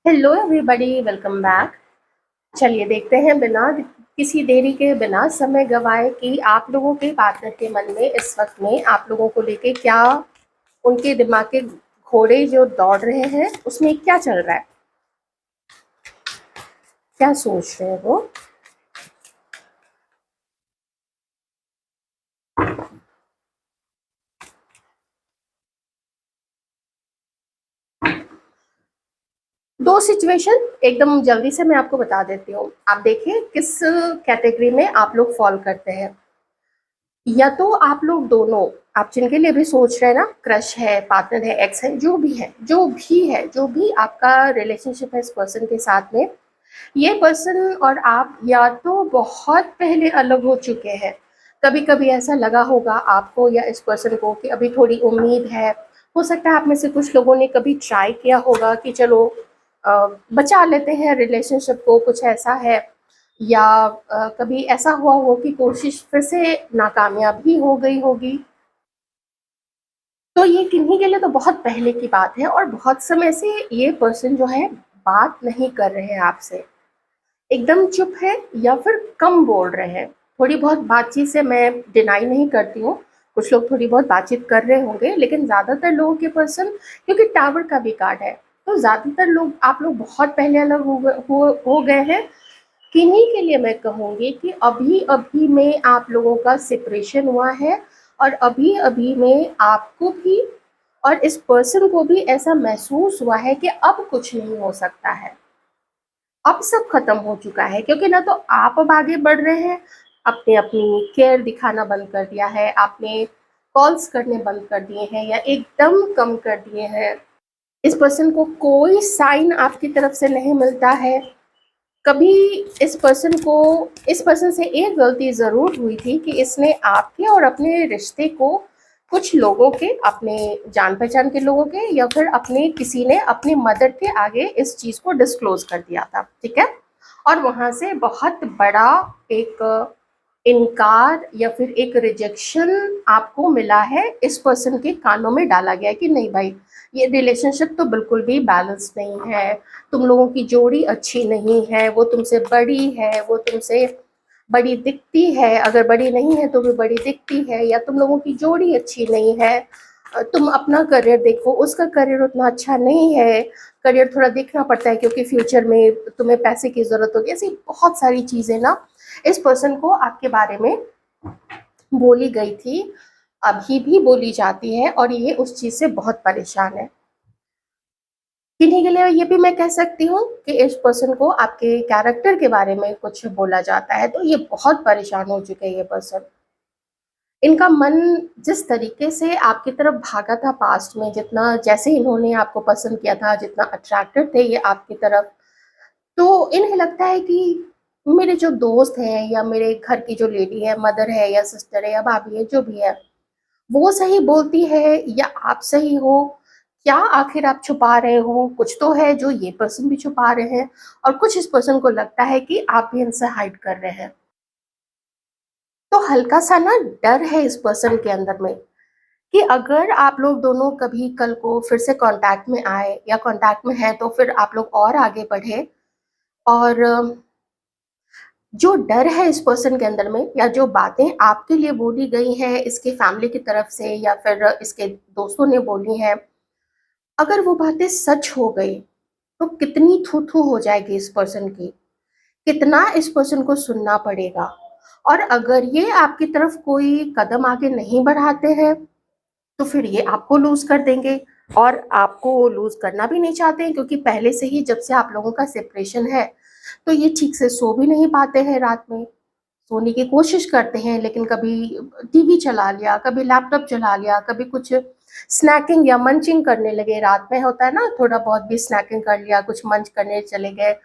Hello everybody, welcome back. चलिए देखते हैं बिना किसी देरी के, बिना समय गवाए कि आप लोगों के पार्टनर के मन में इस वक्त में आप लोगों को लेके क्या, उनके दिमाग के घोड़े जो दौड़ रहे हैं उसमें क्या चल रहा है, क्या सोच रहे हैं वो। 2 सिचुएशन एकदम जल्दी से मैं आपको बता देती हूँ। आप देखिए किस कैटेगरी में आप लोग फॉल करते हैं। या तो आप लोग दोनों, आप जिनके लिए भी सोच रहे हैं ना, क्रश है, पार्टनर है, एक्स है, जो भी है, जो भी आपका रिलेशनशिप है इस पर्सन के साथ में, ये पर्सन और आप या तो बहुत पहले अलग हो चुके हैं। कभी कभी ऐसा लगा होगा आपको या इस पर्सन को कि अभी थोड़ी उम्मीद है। हो सकता है आप में से कुछ लोगों ने कभी ट्राई किया होगा कि चलो बचा लेते हैं रिलेशनशिप को, कुछ ऐसा है। या कभी ऐसा हुआ हो कि कोशिश फिर से नाकामयाब ही हो गई होगी। तो ये किन्हीं के लिए तो बहुत पहले की बात है और बहुत समय से ये पर्सन जो है बात नहीं कर रहे हैं आपसे, एकदम चुप है या फिर कम बोल रहे हैं। थोड़ी बहुत बातचीत से मैं डिनाई नहीं करती हूँ, कुछ लोग थोड़ी बहुत बातचीत कर रहे होंगे, लेकिन ज़्यादातर लोगों के पर्सन, क्योंकि टावर का भी कार्ड है, तो ज़्यादातर लोग, आप लोग बहुत पहले अलग हो गए हैं। किन्हीं के लिए मैं कहूँगी कि अभी अभी में आप लोगों का सेपरेशन हुआ है और अभी अभी में आपको भी और इस पर्सन को भी ऐसा महसूस हुआ है कि अब कुछ नहीं हो सकता है, अब सब खत्म हो चुका है। क्योंकि ना तो आप अब आगे बढ़ रहे हैं, आपने अपनी केयर दिखाना बंद कर दिया है, आपने कॉल्स करने बंद कर दिए हैं या एकदम कम कर दिए हैं। इस पर्सन को कोई साइन आपकी तरफ से नहीं मिलता है। कभी इस पर्सन से एक गलती ज़रूर हुई थी कि इसने आपके और अपने रिश्ते को कुछ लोगों के, अपने जान पहचान के लोगों के या फिर अपने किसी ने अपनी मदर के आगे इस चीज़ को डिस्क्लोज कर दिया था, ठीक है। और वहाँ से बहुत बड़ा एक इनकार या फिर एक रिजेक्शन आपको मिला है, इस पर्सन के कानों में डाला गया है कि नहीं भाई, ये रिलेशनशिप तो बिल्कुल भी बैलेंस नहीं है, तुम लोगों की जोड़ी अच्छी नहीं है, वो तुमसे बड़ी है, वो तुमसे बड़ी दिखती है, अगर बड़ी नहीं है तो भी बड़ी दिखती है, या तुम लोगों की जोड़ी अच्छी नहीं है। तुम अपना करियर देखो, उसका करियर उतना अच्छा नहीं है, करियर थोड़ा देखना पड़ता है क्योंकि फ्यूचर में तुम्हें पैसे की ज़रूरत होगी। ऐसी बहुत सारी चीज़ें ना इस पर्सन को आपके बारे में बोली गई थी, अभी भी बोली जाती है और ये उस चीज़ से बहुत परेशान है। किन्हीं के लिए ये भी मैं कह सकती हूँ कि इस पर्सन को आपके कैरेक्टर के बारे में कुछ बोला जाता है, तो ये बहुत परेशान हो चुके हैं ये पर्सन। इनका मन जिस तरीके से आपकी तरफ भागा था पास्ट में, जितना जैसे इन्होंने आपको पसंद किया था, जितना अट्रैक्टेड थे ये आपकी तरफ, तो इन्हें लगता है कि मेरे जो दोस्त हैं या मेरे घर की जो लेडी है, मदर है या सिस्टर है या भाभी है, जो भी है, वो सही बोलती है या आप सही हो। क्या आखिर आप छुपा रहे हो? कुछ तो है जो ये पर्सन भी छुपा रहे हैं और कुछ इस पर्सन को लगता है कि आप भी इनसे हाइड कर रहे हैं। तो हल्का सा ना डर है इस पर्सन के अंदर में कि अगर आप लोग दोनों कभी कल को फिर से कांटेक्ट में आए या कांटेक्ट में हैं तो फिर आप लोग और आगे बढ़े। और जो डर है इस पर्सन के अंदर में, या जो बातें आपके लिए बोली गई हैं इसके फैमिली की तरफ से या फिर इसके दोस्तों ने बोली हैं, अगर वो बातें सच हो गई तो कितनी थू-थू हो जाएगी इस पर्सन की, कितना इस पर्सन को सुनना पड़ेगा। और अगर ये आपकी तरफ कोई कदम आगे नहीं बढ़ाते हैं, तो फिर ये आपको लूज़ कर देंगे और आपको लूज़ करना भी नहीं चाहते हैं, क्योंकि पहले से ही जब से आप लोगों का सेपरेशन है, तो ये ठीक से सो भी नहीं पाते हैं रात में। सोने की कोशिश करते हैं लेकिन कभी टीवी चला लिया, कभी लैपटॉप चला लिया, कभी कुछ स्नैकिंग या मंचिंग करने लगे, रात में होता है ना, थोड़ा बहुत भी स्नैकिंग कर लिया, कुछ मंच करने चले गए,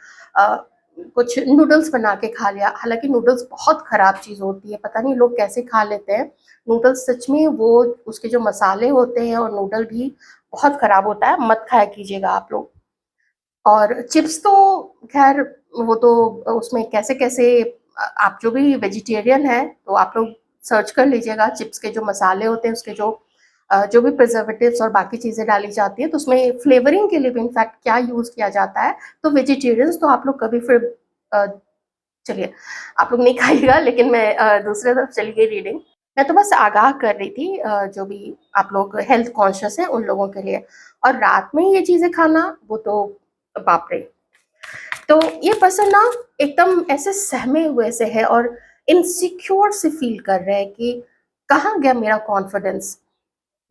कुछ नूडल्स बना के खा लिया। हालाँकि नूडल्स बहुत ख़राब चीज़ होती है, पता नहीं लोग कैसे खा लेते हैं। नूडल्स सच में वो, उसके जो मसाले होते हैं और नूडल भी बहुत ख़राब होता है, मत खाया कीजिएगा आप लोग। और चिप्स तो ख़ैर वो तो उसमें कैसे-कैसे, आप जो भी वेजिटेरियन हैं तो आप लोग सर्च कर लीजिएगा, चिप्स के जो मसाले होते हैं उसके जो जो भी प्रिजर्वेटिव्स और बाकी चीज़ें डाली जाती है, तो उसमें फ्लेवरिंग के लिए भी इनफैक्ट क्या यूज़ किया जाता है, तो वेजिटेरियंस तो आप लोग कभी फिर चलिए आप लोग नहीं खाइएगा, लेकिन मैं दूसरे तरफ चली गई रीडिंग। मैं तो बस आगाह कर रही थी जो भी आप लोग हेल्थ कॉन्शियस हैं उन लोगों के लिए। और रात में ये चीज़ें खाना, वो तो बाप रे! तो ये पर्सन ना एकदम ऐसे सहमे हुए से है और इनसिक्योर से फील कर रहे हैं कि कहाँ गया मेरा कॉन्फिडेंस?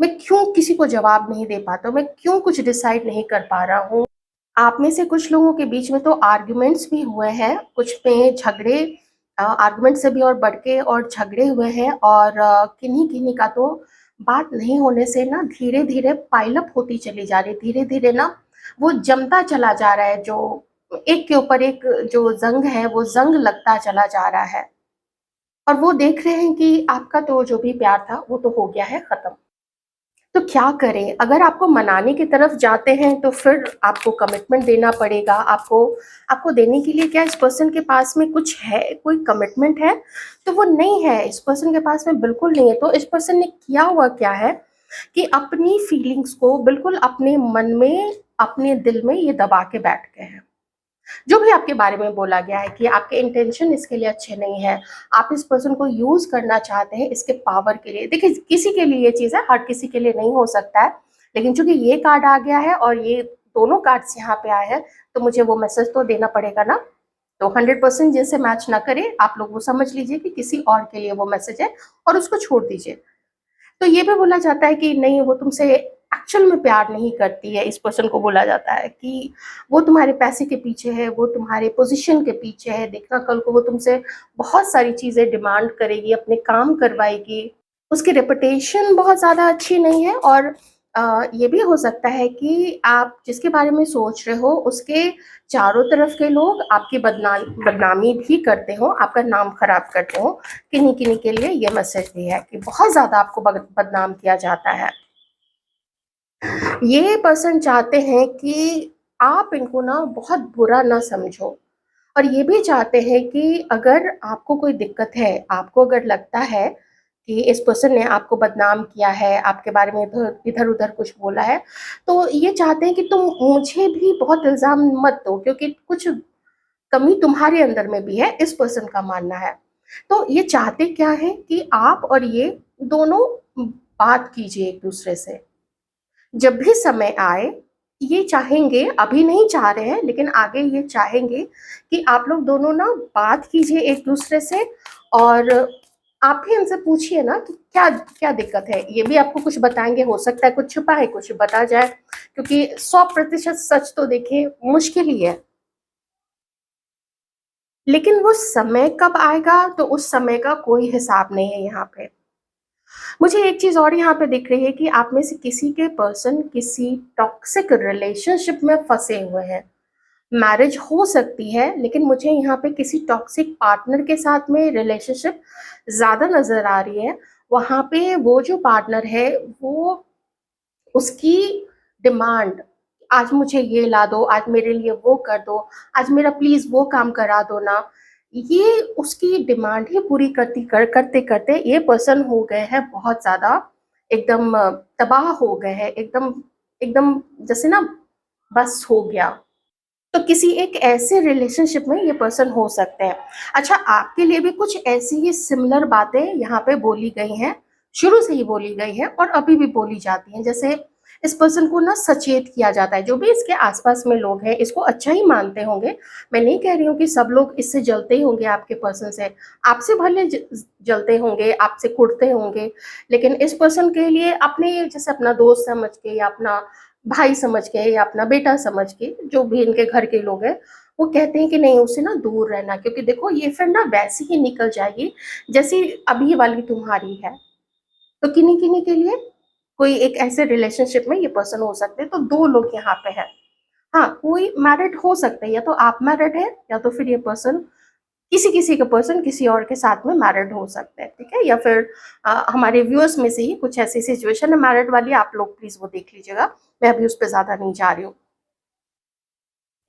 मैं क्यों किसी को जवाब नहीं दे पाता हूँ? मैं क्यों कुछ डिसाइड नहीं कर पा रहा हूँ? आप में से कुछ लोगों के बीच में तो आर्ग्यूमेंट्स भी हुए हैं, कुछ में झगड़े आर्ग्यूमेंट से भी और बढ़ के और झगड़े हुए हैं, और किन्हीं-किन्हीं का तो बात नहीं होने से ना धीरे-धीरे पाइल अप होती चली जा रही है। धीरे-धीरे ना वो जमता चला जा रहा है, जो एक के ऊपर एक जो ज़ंग है, वो ज़ंग लगता चला जा रहा है। और वो देख रहे हैं कि आपका तो जो भी प्यार था, वो तो हो गया है खत्म। तो क्या करें? अगर आपको मनाने की तरफ जाते हैं तो फिर आपको कमिटमेंट देना पड़ेगा। आपको आपको देने के लिए क्या इस पर्सन के पास में कुछ है, कोई कमिटमेंट है? तो वो नहीं है, इस पर्सन के पास में बिल्कुल नहीं है। तो इस पर्सन ने किया हुआ क्या है कि अपनी फीलिंग्स को बिल्कुल अपने मन में, अपने दिल में ये दबा के बैठ गए हैं। जो भी आपके बारे में बोला गया है कि आपके इंटेंशन इसके लिए अच्छे नहीं है, आप इस पर्सन को यूज़ करना चाहते हैं इसके पावर के लिए। देखिए, किसी के लिए ये चीज़ है, हर किसी के लिए नहीं हो सकता है, लेकिन चूँकि ये कार्ड आ गया है और ये दोनों कार्ड्स यहाँ पे आए हैं, तो मुझे वो मैसेज तो देना पड़ेगा ना। तो 100% जिनसे मैच ना करे, आप लोग वो समझ लीजिए कि किसी और के लिए वो मैसेज है और उसको छोड़ दीजिए। तो ये भी बोला जाता है कि नहीं, वो तुमसे एक्चुअल में प्यार नहीं करती है। इस पर्सन को बोला जाता है कि वो तुम्हारे पैसे के पीछे है, वो तुम्हारे पोजीशन के पीछे है। देखना कल को वो तुमसे बहुत सारी चीज़ें डिमांड करेगी, अपने काम करवाएगी। उसकी रेपुटेशन बहुत ज़्यादा अच्छी नहीं है, और ये भी हो सकता है कि आप जिसके बारे में सोच रहे हो उसके चारों तरफ के लोग आपकी बदनामी भी करते हो, आपका नाम खराब करते हो। किन्हीं-किन्हीं के लिए ये मैसेज भी है कि बहुत ज़्यादा आपको बदनाम किया जाता है। ये पर्सन चाहते हैं कि आप इनको ना बहुत बुरा ना समझो, और ये भी चाहते हैं कि अगर आपको कोई दिक्कत है, आपको अगर लगता है कि इस पर्सन ने आपको बदनाम किया है, आपके बारे में इधर-उधर कुछ बोला है, तो ये चाहते हैं कि तुम मुझे भी बहुत इल्ज़ाम मत दो, क्योंकि कुछ कमी तुम्हारे अंदर में भी है, इस पर्सन का मानना है। तो ये चाहते क्या हैं कि आप और ये दोनों बात कीजिए एक-दूसरे से। जब भी समय आए, ये चाहेंगे, अभी नहीं चाह रहे हैं, लेकिन आगे ये चाहेंगे कि आप लोग दोनों ना बात कीजिए एक-दूसरे से, और आप भी इनसे पूछिए ना कि क्या क्या दिक्कत है? ये भी आपको कुछ बताएँगे, हो सकता है कुछ छुपा है, कुछ बता जाए, क्योंकि 100% सच तो देखिए मुश्किल ही है। लेकिन वो समय कब आएगा, तो उस समय का कोई हिसाब नहीं है यहाँ पे। मुझे एक चीज़ और यहाँ पे दिख रही है कि आप में से किसी के पर्सन किसी टॉक्सिक रिलेशनशिप में फँसे हुए हैं। मैरिज हो सकती है, लेकिन मुझे यहाँ पे किसी टॉक्सिक पार्टनर के साथ में रिलेशनशिप ज़्यादा नज़र आ रही है। वहाँ पे वो जो पार्टनर है, वो उसकी डिमांड, आज मुझे ये ला दो, आज मेरे लिए वो कर दो, आज मेरा प्लीज़ वो काम करा दो ना। ये उसकी डिमांड ही पूरी करते-करते ये पर्सन हो गए हैं बहुत ज़्यादा एकदम तबाह हो गए हैं, एकदम एकदम जैसे ना बस हो गया। तो किसी एक ऐसे रिलेशनशिप में ये पर्सन हो सकते हैं। अच्छा, आपके लिए भी कुछ ऐसी ही सिमिलर बातें यहाँ पे बोली गई हैं, शुरू से ही बोली गई हैं और अभी भी बोली जाती हैं। जैसे इस पर्सन को ना सचेत किया जाता है, जो भी इसके आस-पास में लोग हैं, इसको अच्छा ही मानते होंगे। मैं नहीं कह रही हूँ कि सब लोग इससे जलते ही होंगे आपके पर्सन से, आपसे भले जलते होंगे, आपसे कुढ़ते होंगे, लेकिन इस पर्सन के लिए अपने जैसे अपना दोस्त समझ के या अपना भाई समझ के या अपना बेटा समझ के, जो भी इनके घर के लोग हैं, वो कहते हैं कि नहीं, उससे ना दूर रहना, क्योंकि देखो ये फिर ना वैसी ही निकल जाएगी जैसी अभी वाली तुम्हारी है। तो किन्हीं-किन्हीं के लिए कोई एक ऐसे रिलेशनशिप में ये पर्सन हो सकते हैं, तो 2 लोग यहाँ पे हैं। हाँ, कोई मैरिड हो सकता है, या तो आप मैरिड हैं या तो फिर ये पर्सन किसी-किसी का पर्सन किसी और के साथ में मैरिड हो सकता है, ठीक है? या फिर हमारे व्यूअर्स में से ही कुछ ऐसी सिचुएशन है मैरिड वाली, आप लोग प्लीज़ वो देख लीजिएगा। मैं अभी उस पे ज़्यादा नहीं जा रही हूँ।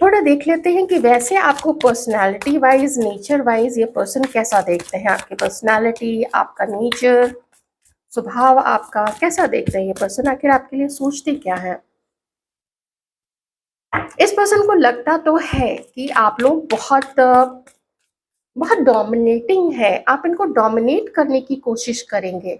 थोड़ा देख लेते हैं कि वैसे आपको पर्सनैलिटी वाइज़, नेचर वाइज़ ये पर्सन कैसा देखते हैं? आपकी पर्सनैलिटी, आपका नेचर, स्वभाव आपका कैसा देख रहे हैं ये पर्सन, आखिर आपके लिए सोचते क्या है। इस पर्सन को लगता तो है कि आप लोग बहुत डोमिनेटिंग है, आप इनको डोमिनेट करने की कोशिश करेंगे,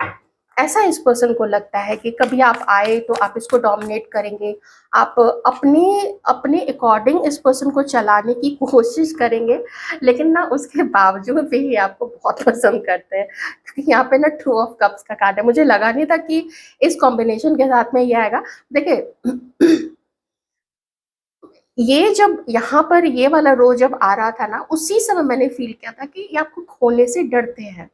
ऐसा इस पर्सन को लगता है कि कभी आप आए तो आप इसको डोमिनेट करेंगे, आप अपने अपने अकॉर्डिंग इस पर्सन को चलाने की कोशिश करेंगे, लेकिन ना उसके बावजूद भी ये आपको बहुत पसंद करते हैं, क्योंकि यहाँ पे ना टू ऑफ कप्स का कार्ड है। मुझे लगा नहीं था कि इस कॉम्बिनेशन के साथ में ये आएगा। देखिए ये जब यहाँ पर ये वाला रो जब आ रहा था ना, उसी समय मैंने फील किया था कि ये आपको खोने से डरते हैं।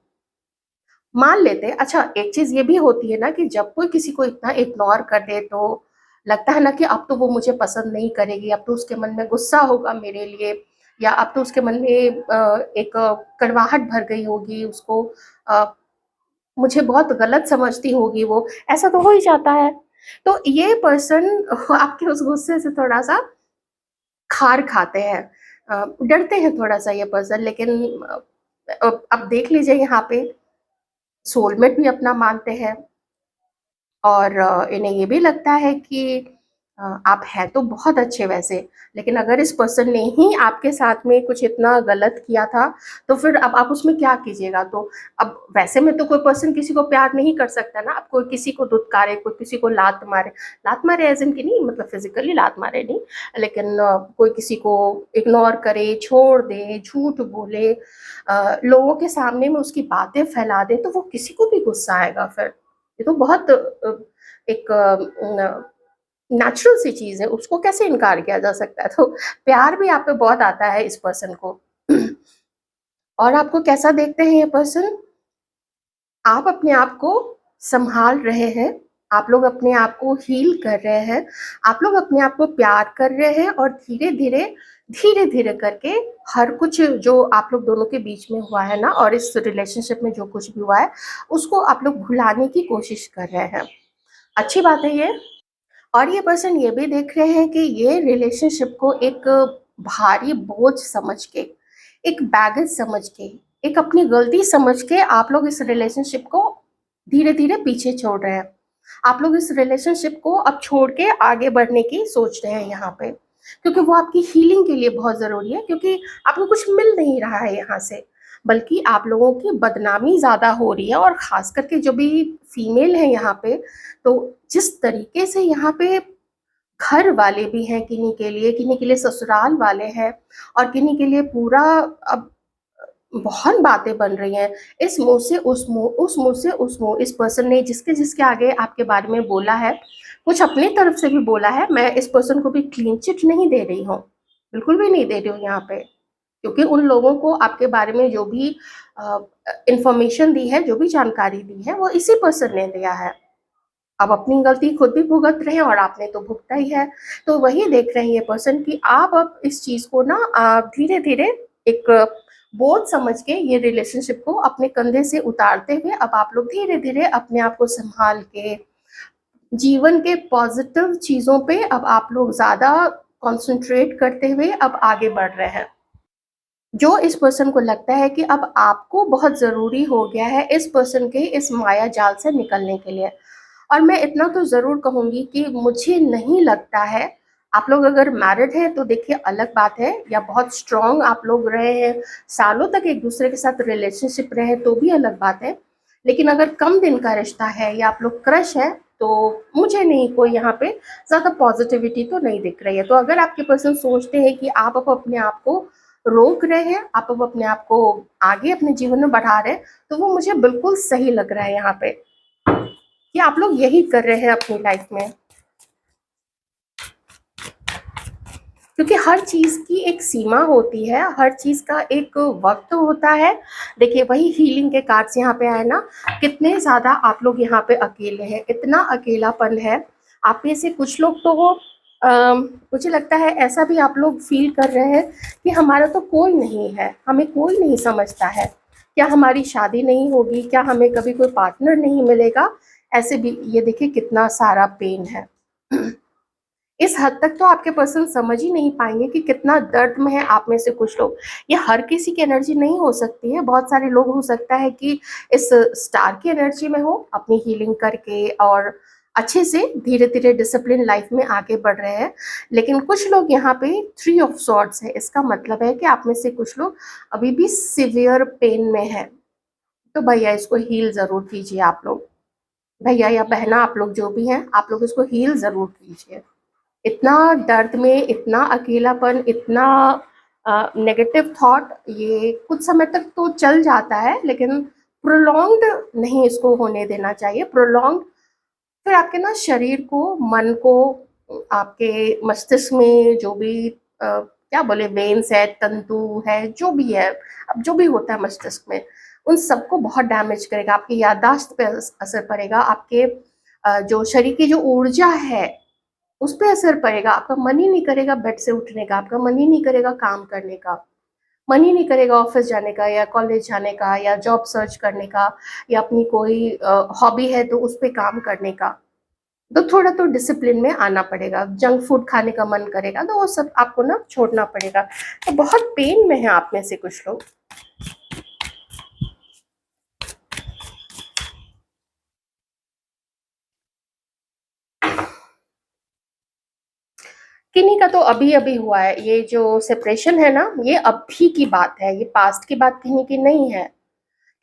मान लेते हैं, अच्छा एक चीज ये भी होती है ना कि जब कोई किसी को इतना इग्नोर कर दे तो लगता है ना कि अब तो वो मुझे पसंद नहीं करेगी, अब तो उसके मन में गुस्सा होगा मेरे लिए, या अब तो उसके मन में एक कड़वाहट भर गई होगी, उसको अ, मुझे बहुत गलत समझती होगी वो, ऐसा तो हो ही जाता है। तो ये पर्सन आपके उस गुस्से से थोड़ा सा खार खाते हैं, डरते हैं थोड़ा सा ये पर्सन, लेकिन अब देख लीजिए यहाँ पे सोलमेट भी अपना मानते हैं, और इन्हें ये भी लगता है कि आप हैं तो बहुत अच्छे वैसे, लेकिन अगर इस पर्सन ने ही आपके साथ में कुछ इतना गलत किया था तो फिर अब आप उसमें क्या कीजिएगा। तो अब वैसे में तो कोई पर्सन किसी को प्यार नहीं कर सकता ना, अब कोई किसी को धुतकारे, कोई किसी को लात मारे एज इन की नहीं, मतलब फिजिकली लात मारे नहीं, लेकिन कोई किसी को इग्नोर करे, छोड़ दे, झूठ बोले, लोगों के सामने में उसकी बातें फैला दे, तो वो किसी को भी गुस्सा आएगा फिर। ये तो बहुत एक नेचुरल सी चीज है, उसको कैसे इनकार किया जा सकता है। तो प्यार भी आप पे बहुत आता है इस पर्सन को। और आपको कैसा देखते हैं ये पर्सन, आप अपने आप को संभाल रहे हैं, आप लोग अपने आप को हील कर रहे हैं, आप लोग अपने आप को प्यार कर रहे हैं, और धीरे धीरे करके हर कुछ जो आप लोग दोनों के बीच में हुआ है ना, और इस रिलेशनशिप में जो कुछ भी हुआ है उसको आप लोग भुलाने की कोशिश कर रहे हैं। अच्छी बात है ये। और ये पर्सन ये भी देख रहे हैं कि ये रिलेशनशिप को एक भारी बोझ समझ के, एक बैगेज समझ के, एक अपनी गलती समझ के आप लोग इस रिलेशनशिप को धीरे धीरे पीछे छोड़ रहे हैं। आप लोग इस रिलेशनशिप को अब छोड़ के आगे बढ़ने की सोच रहे हैं यहाँ पे, क्योंकि वो आपकी हीलिंग के लिए बहुत जरूरी है, क्योंकि आपको कुछ मिल नहीं रहा है यहाँ से, बल्कि आप लोगों की बदनामी ज्यादा हो रही है। और खास करके जो भी फीमेल है यहाँ पे, तो जिस तरीके से यहाँ पे घर वाले भी हैं, किन्हीं के लिए ससुराल वाले हैं, और किन्हीं के लिए पूरा, अब बहुत बातें बन रही हैं, इस मुंह से उस मुंह, उस मुंह से उस मुंह, इस पर्सन ने जिसके जिसके आगे आपके बारे में बोला है, कुछ अपनी तरफ से भी बोला है। मैं इस पर्सन को भी क्लीन चिट नहीं दे रही हूँ, बिल्कुल भी नहीं दे रही हूँ यहाँ पे, क्योंकि उन लोगों को आपके बारे में जो भी इंफॉर्मेशन दी है, जो भी जानकारी दी है, वो इसी पर्सन ने दिया है। अब अपनी गलती खुद भी भुगत रहे हैं, और आपने तो भुगता ही है। तो वही देख रहे हैं ये पर्सन कि आप अब इस चीज को ना आप धीरे धीरे एक बोझ समझ के ये रिलेशनशिप को अपने कंधे से उतारते हुए, अब आप लोग धीरे धीरे अपने आप को संभाल के जीवन के पॉजिटिव चीजों पे अब आप लोग ज्यादा कंसंट्रेट करते हुए अब आगे बढ़ रहे हैं। जो इस पर्सन को लगता है कि अब आपको बहुत ज़रूरी हो गया है इस पर्सन के इस माया जाल से निकलने के लिए। और मैं इतना तो ज़रूर कहूँगी कि मुझे नहीं लगता है, आप लोग अगर मैरिड हैं तो देखिए अलग बात है, या बहुत स्ट्रॉन्ग आप लोग रहे हैं, सालों तक एक दूसरे के साथ रिलेशनशिप रहे तो भी अलग बात है। लेकिन अगर कम दिन का रिश्ता है या आप लोग क्रश है, तो मुझे नहीं कोई यहाँ पे ज़्यादा पॉजिटिविटी तो नहीं दिख रही है। तो अगर आपके पर्सन सोचते हैं कि आप अब अपने आप को रोक रहे हैं, आप अब अपने आप को आगे अपने जीवन में बढ़ा रहे हैं, तो वो मुझे बिल्कुल सही लग रहा है यहाँ पे कि आप लोग यही कर रहे हैं अपनी लाइफ में, क्योंकि हर चीज की एक सीमा होती है, हर चीज का एक वक्त होता है। देखिए वही हीलिंग के कार्ड्स यहाँ पे आए ना, कितने ज्यादा आप लोग यहाँ पे अकेले हैं, इतना अकेलापन है। आप में से कुछ लोग तो वो मुझे लगता है ऐसा भी आप लोग फील कर रहे हैं कि हमारा तो कोई नहीं है, हमें कोई नहीं समझता है, क्या हमारी शादी नहीं होगी, क्या हमें कभी कोई पार्टनर नहीं मिलेगा, ऐसे भी ये देखिए कितना सारा पेन है। इस हद तक तो आपके पर्सन समझ ही नहीं पाएंगे कि कितना दर्द में है आप में से कुछ लोग। ये हर किसी की एनर्जी नहीं हो सकती है, बहुत सारे लोग हो सकता है कि इस स्टार की एनर्जी में हो, अपनी हीलिंग करके और अच्छे से धीरे धीरे डिसिप्लिन लाइफ में आगे बढ़ रहे हैं। लेकिन कुछ लोग यहाँ पे 3 ऑफ सॉर्ड्स है, इसका मतलब है कि आप में से कुछ लोग अभी भी सिवियर पेन में है। तो भैया इसको हील जरूर कीजिए आप लोग, भैया या बहना आप लोग जो भी हैं, आप लोग इसको हील जरूर कीजिए। इतना दर्द में, इतना अकेलापन, इतना नेगेटिव थॉट, ये कुछ समय तक तो चल जाता है लेकिन प्रोलॉन्ग्ड नहीं इसको होने देना चाहिए। प्रोलॉन्ग्ड फिर आपके ना शरीर को, मन को, आपके मस्तिष्क में जो भी क्या बोले वेन्स है, तंतु है, जो भी है, अब जो भी होता है मस्तिष्क में, उन सबको बहुत डैमेज करेगा। आपकी याददाश्त पे असर पड़ेगा, आपके जो शरीर की जो ऊर्जा है उस पे असर पड़ेगा। आपका मन ही नहीं करेगा बेड से उठने का, आपका मन ही नहीं करेगा काम करने का, मन ही नहीं करेगा ऑफिस जाने का या कॉलेज जाने का या जॉब सर्च करने का या अपनी कोई हॉबी है तो उस पे काम करने का। तो थोड़ा तो डिसिप्लिन में आना पड़ेगा। जंक फूड खाने का मन करेगा तो वो सब आपको ना छोड़ना पड़ेगा। तो बहुत पेन में है आप में से कुछ लोग। किन्हीं का तो अभी अभी हुआ है, ये जो सेपरेशन है ना, ये अभी की बात है, ये पास्ट की बात किन्हीं की नहीं है।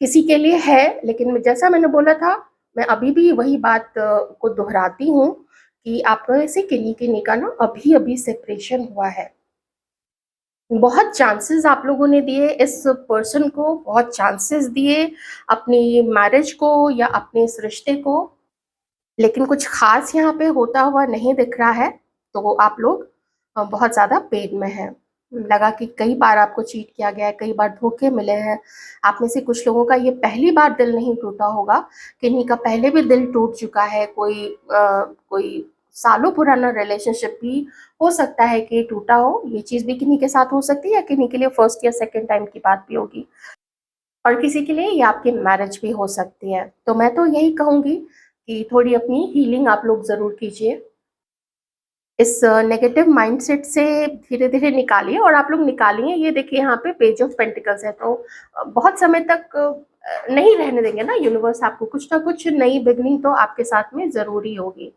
किसी के लिए है, लेकिन जैसा मैंने बोला था, मैं अभी भी वही बात को दोहराती हूँ कि आप में से किन्हीं किन्हीं का ना अभी अभी सेपरेशन हुआ है। बहुत चांसेस आप लोगों ने दिए इस पर्सन को, बहुत चांसेस दिए अपनी मैरिज को या अपने इस रिश्ते को, लेकिन कुछ खास यहाँ पे होता हुआ नहीं दिख रहा है। तो आप लोग बहुत ज़्यादा पेन में हैं। लगा कि कई बार आपको चीट किया गया है, कई बार धोखे मिले हैं। आप में से कुछ लोगों का ये पहली बार दिल नहीं टूटा होगा, किन्हीं का पहले भी दिल टूट चुका है। कोई सालों पुराना रिलेशनशिप भी हो सकता है कि टूटा हो। ये चीज़ भी किन्हीं के साथ हो सकती है या किन्हीं के लिए फर्स्ट या सेकंड टाइम की बात भी होगी, और किसी के लिए ये आपकी मैरिज भी हो सकती है। तो मैं तो यही कहूँगी कि थोड़ी अपनी हीलिंग आप लोग ज़रूर कीजिए, इस नेगेटिव माइंडसेट से धीरे धीरे निकालिए। और आप लोग निकालिए, ये देखिए यहाँ पे पेज ऑफ पेंटिकल्स है, तो बहुत समय तक नहीं रहने देंगे ना यूनिवर्स आपको। कुछ ना कुछ नई बिगनिंग तो आपके साथ में ज़रूरी होगी,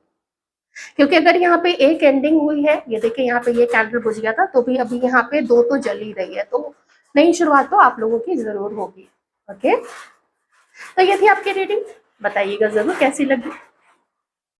क्योंकि अगर यहाँ पे एक एंडिंग हुई है, ये देखिए यहाँ पे ये कैंडल बुझ गया था, तो भी अभी यहाँ पे 2 तो जल ही रही है, तो नई शुरुआत तो आप लोगों की ज़रूर होगी। ओके, तो ये थी आपकी रीडिंग, बताइएगा ज़रूर कैसी लगी।